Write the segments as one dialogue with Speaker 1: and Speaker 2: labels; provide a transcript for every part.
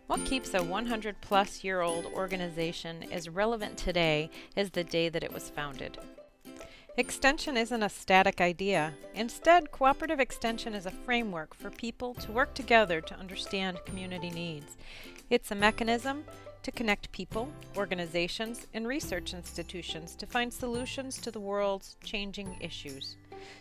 Speaker 1: What keeps a 100-plus-year-old organization as relevant today as the day that it was founded? Extension isn't a static idea. Instead, cooperative extension is a framework for people to work together to understand community needs. It's a mechanism to connect people, organizations, and research institutions to find solutions to the world's changing issues.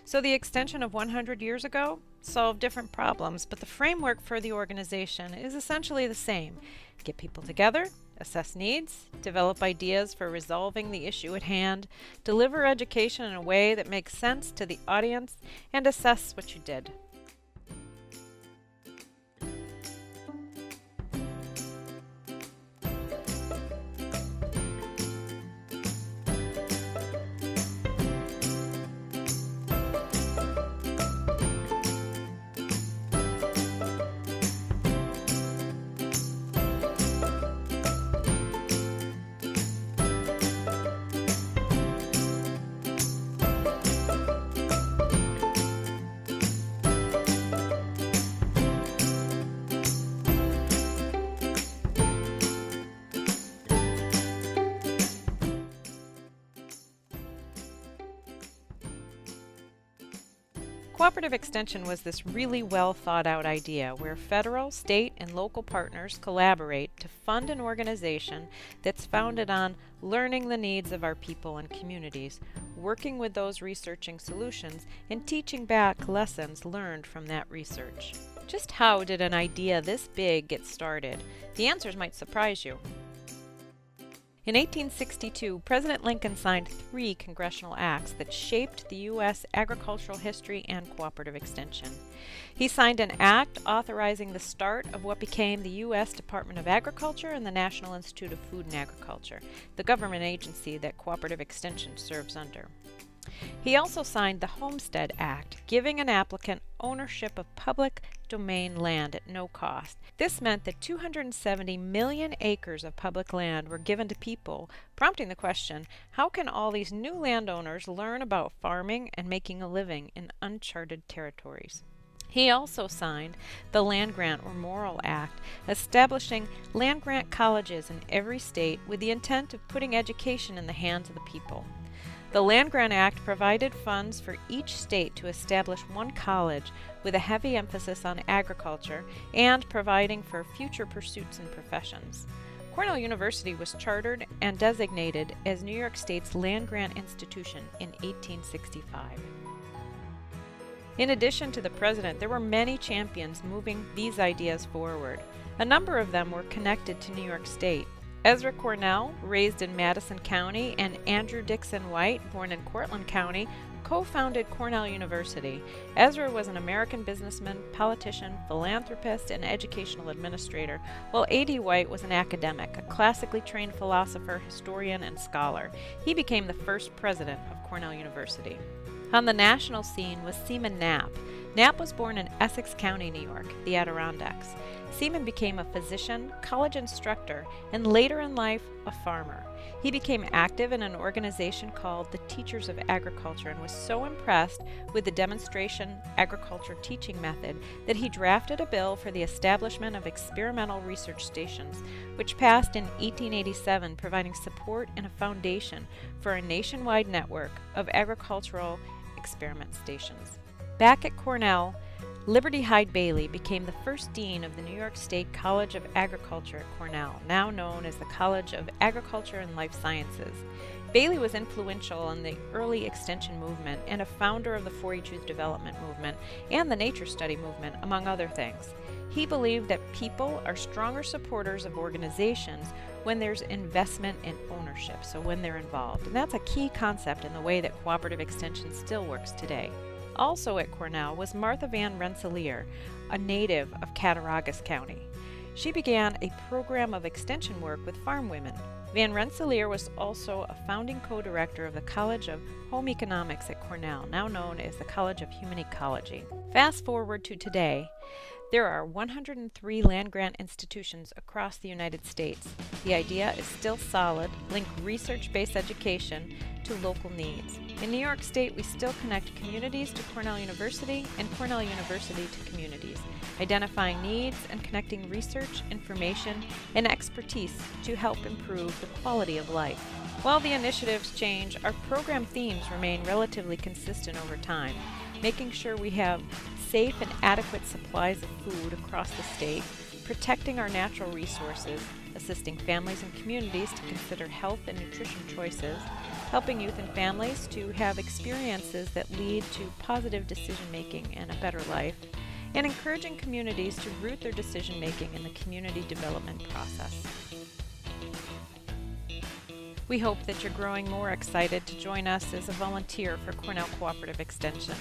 Speaker 1: So the extension of 100 years ago solved different problems, but the framework for the organization is essentially the same. Get people together, assess needs, develop ideas for resolving the issue at hand, deliver education in a way that makes sense to the audience, and assess what you did. Cooperative extension was this really well thought out idea where federal, state, and local partners collaborate to fund an organization that's founded on learning the needs of our people and communities, working with those researching solutions, and teaching back lessons learned from that research. Just how did an idea this big get started? The answers might surprise you. In 1862, President Lincoln signed 3 congressional acts that shaped the U.S. agricultural history and cooperative extension. He signed an act authorizing the start of what became the U.S. Department of Agriculture and the National Institute of Food and Agriculture, the government agency that cooperative extension serves under. He also signed the Homestead Act, giving an applicant ownership of public domain land at no cost. This meant that 270 million acres of public land were given to people, prompting the question, how can all these new landowners learn about farming and making a living in uncharted territories? He also signed the Land Grant or Morrill Act, establishing land-grant colleges in every state with the intent of putting education in the hands of the people. The Land Grant Act provided funds for each state to establish one college with a heavy emphasis on agriculture and providing for future pursuits and professions. Cornell University was chartered and designated as New York State's land-grant institution in 1865. In addition to the president, there were many champions moving these ideas forward. A number of them were connected to New York State. Ezra Cornell, raised in Madison County, and Andrew Dixon White, born in Cortland County, co-founded Cornell University. Ezra was an American businessman, politician, philanthropist, and educational administrator, while A.D. White was an academic, a classically trained philosopher, historian, and scholar. He became the first president of Cornell University. On the national scene was Seaman Knapp. Knapp was born in Essex County, New York, the Adirondacks. Seaman became a physician, college instructor, and later in life, a farmer. He became active in an organization called the Teachers of Agriculture and was so impressed with the demonstration agriculture teaching method that he drafted a bill for the establishment of experimental research stations, which passed in 1887, providing support and a foundation for a nationwide network of agricultural experiment stations. Back at Cornell, Liberty Hyde Bailey became the first dean of the New York State College of Agriculture at Cornell, now known as the College of Agriculture and Life Sciences. Bailey was influential in the early extension movement and a founder of the 4-H Youth Development Movement and the Nature Study Movement, among other things. He believed that people are stronger supporters of organizations when there's investment and ownership, so when they're involved. And that's a key concept in the way that cooperative extension still works today. Also at Cornell was Martha Van Rensselaer, a native of Cattaraugus County. She began a program of extension work with farm women. Van Rensselaer was also a founding co-director of the College of Home Economics at Cornell, now known as the College of Human Ecology. Fast forward to today. There are 103 land-grant institutions across the United States. The idea is still solid: link research-based education to local needs. In New York State, we still connect communities to Cornell University and Cornell University to communities, identifying needs and connecting research, information, and expertise to help improve the quality of life. While the initiatives change, our program themes remain relatively consistent over time, making sure we have safe and adequate supplies of food across the state, protecting our natural resources, assisting families and communities to consider health and nutrition choices, helping youth and families to have experiences that lead to positive decision-making and a better life, and encouraging communities to root their decision-making in the community development process. We hope that you're growing more excited to join us as a volunteer for Cornell Cooperative Extension.